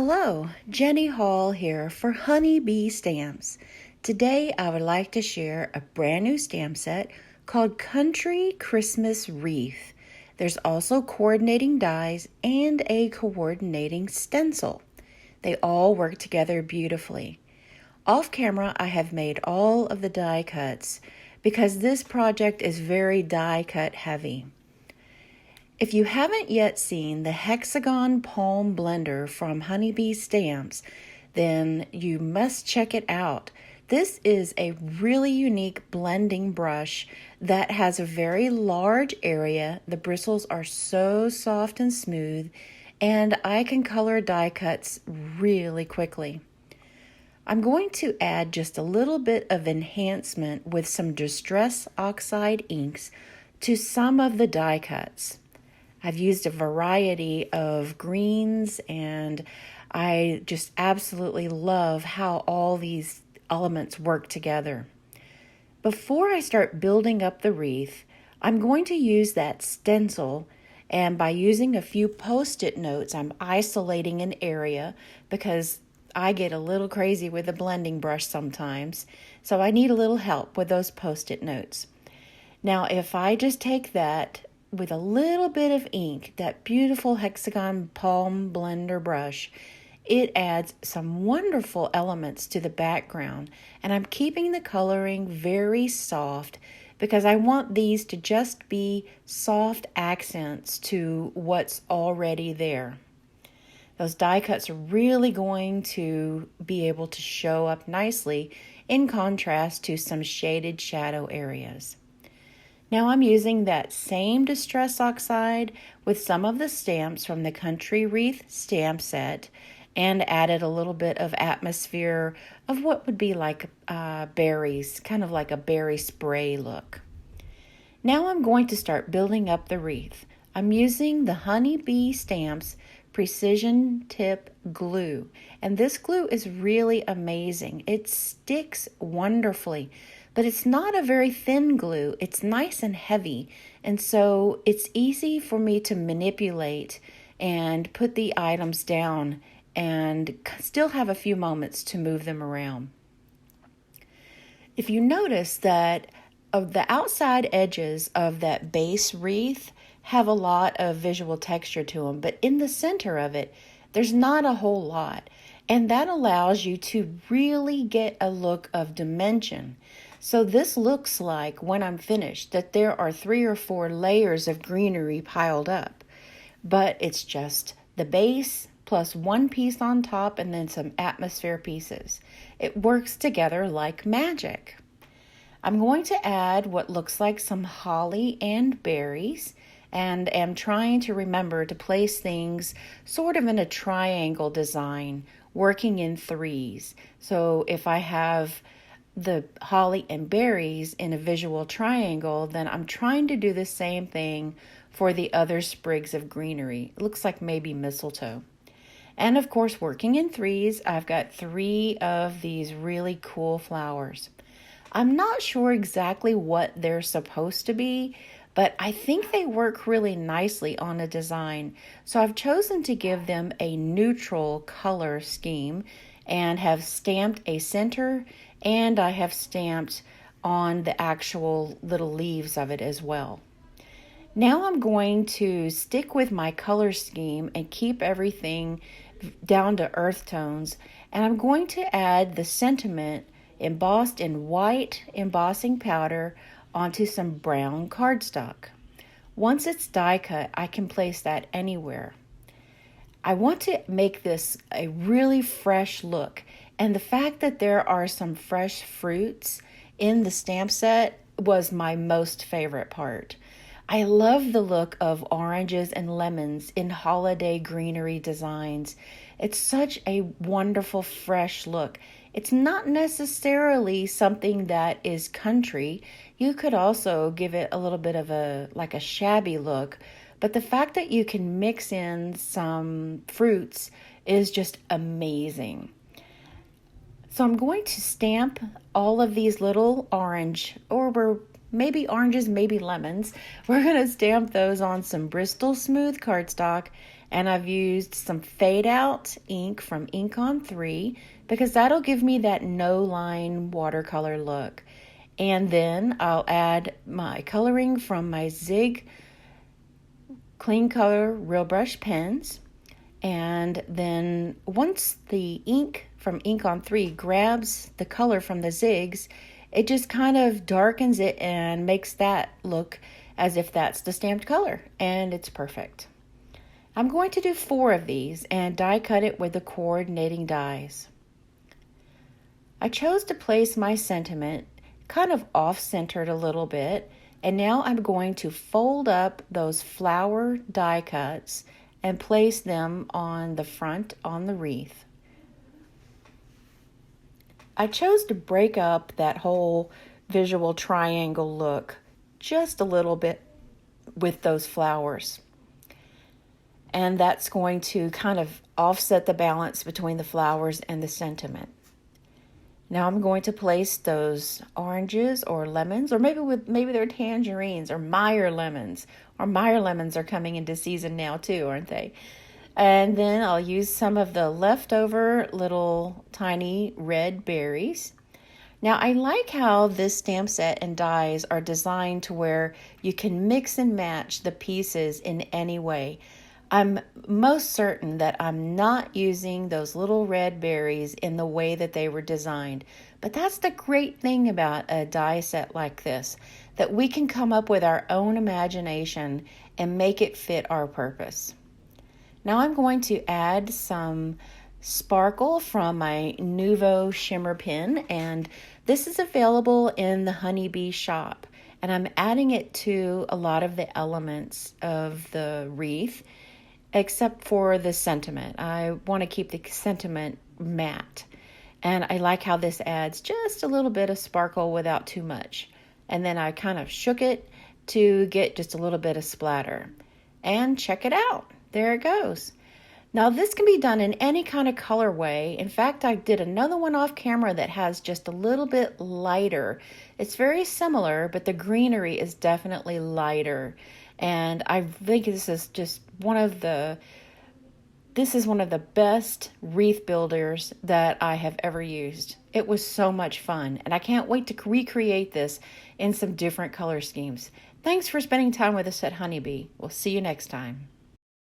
Hello, Jenny Hall here for Honeybee Stamps. Today I would like to share a brand new stamp set called Country Christmas Wreath. There's also coordinating dies and a coordinating stencil. They all work together beautifully. Off camera I have made all of the die cuts because this project is very die cut heavy. If you haven't yet seen the Hexagon Palm Blender from Honeybee Stamps, then you must check it out. This is a really unique blending brush that has a very large area. The bristles are so soft and smooth, and I can color die cuts really quickly. I'm going to add just a little bit of enhancement with some Distress Oxide inks to some of the die cuts. I've used a variety of greens, and I just absolutely love how all these elements work together. Before I start building up the wreath, I'm going to use that stencil, and by using a few Post-it notes, I'm isolating an area because I get a little crazy with the blending brush sometimes, so I need a little help with those Post-it notes. Now, if I just take that with a little bit of ink, that beautiful Hexagon Palm Blender brush, it adds some wonderful elements to the background. And I'm keeping the coloring very soft because I want these to just be soft accents to what's already there. Those die cuts are really going to be able to show up nicely in contrast to some shaded shadow areas. Now I'm using that same Distress Oxide with some of the stamps from the Country Wreath stamp set and added a little bit of atmosphere of what would be like berries, kind of like a berry spray look. Now I'm going to start building up the wreath. I'm using the Honeybee Stamps Precision Tip Glue, and this glue is really amazing. It sticks wonderfully. But it's not a very thin glue. It's nice and heavy, and so it's easy for me to manipulate and put the items down and still have a few moments to move them around. If you notice that of the outside edges of that base wreath have a lot of visual texture to them, but in the center of it, there's not a whole lot, and that allows you to really get a look of dimension. So this looks like, when I'm finished, that there are 3 or 4 layers of greenery piled up. But it's just the base plus one piece on top and then some atmosphere pieces. It works together like magic. I'm going to add what looks like some holly and berries, and am trying to remember to place things sort of in a triangle design, working in threes. So if I have the holly and berries in a visual triangle, then I'm trying to do the same thing for the other sprigs of greenery. It looks like maybe mistletoe. And of course, working in threes, I've got 3 of these really cool flowers. I'm not sure exactly what they're supposed to be, but I think they work really nicely on a design. So I've chosen to give them a neutral color scheme and have stamped a center, and I have stamped on the actual little leaves of it as well. Now I'm going to stick with my color scheme and keep everything down to earth tones, and I'm going to add the sentiment embossed in white embossing powder onto some brown cardstock. Once it's die cut, I can place that anywhere. I want to make this a really fresh look, and the fact that there are some fresh fruits in the stamp set was my most favorite part. I love the look of oranges and lemons in holiday greenery designs. It's such a wonderful fresh look. It's not necessarily something that is country. You could also give it a little bit of a shabby look, but the fact that you can mix in some fruits is just amazing. So I'm going to stamp all of these little orange, or maybe oranges, maybe lemons. We're going to stamp those on some Bristol Smooth cardstock, and I've used some fade out ink from Ink on 3 because that'll give me that no line watercolor look. And then I'll add my coloring from my Zig Clean Color Real Brush pens. And then once the ink from Ink on 3 grabs the color from the zigs, it just kind of darkens it and makes that look as if that's the stamped color, and it's perfect. I'm going to do 4 of these and die cut it with the coordinating dies. I chose to place my sentiment kind of off-centered a little bit, and now I'm going to fold up those flower die cuts and place them on the front on the wreath. I chose to break up that whole visual triangle look just a little bit with those flowers. And that's going to kind of offset the balance between the flowers and the sentiment. Now I'm going to place those oranges or lemons, or maybe they're tangerines or Meyer lemons. Or Meyer lemons are coming into season now too, aren't they? And then I'll use some of the leftover little tiny red berries. Now I like how this stamp set and dies are designed to where you can mix and match the pieces in any way. I'm most certain that I'm not using those little red berries in the way that they were designed. But that's the great thing about a die set like this, that we can come up with our own imagination and make it fit our purpose. Now I'm going to add some sparkle from my Nuvo shimmer pen, and this is available in the Honeybee shop. And I'm adding it to a lot of the elements of the wreath, except for the sentiment. I want to keep the sentiment matte. And I like how this adds just a little bit of sparkle without too much. And then I kind of shook it to get just a little bit of splatter. And check it out. There it goes. Now this can be done in any kind of colorway. In fact, I did another one off camera that has just a little bit lighter. It's very similar, but the greenery is definitely lighter. And I think this is just one of the best wreath builders that I have ever used. It was so much fun, and I can't wait to recreate this in some different color schemes. Thanks for spending time with us at Honeybee. We'll see you next time.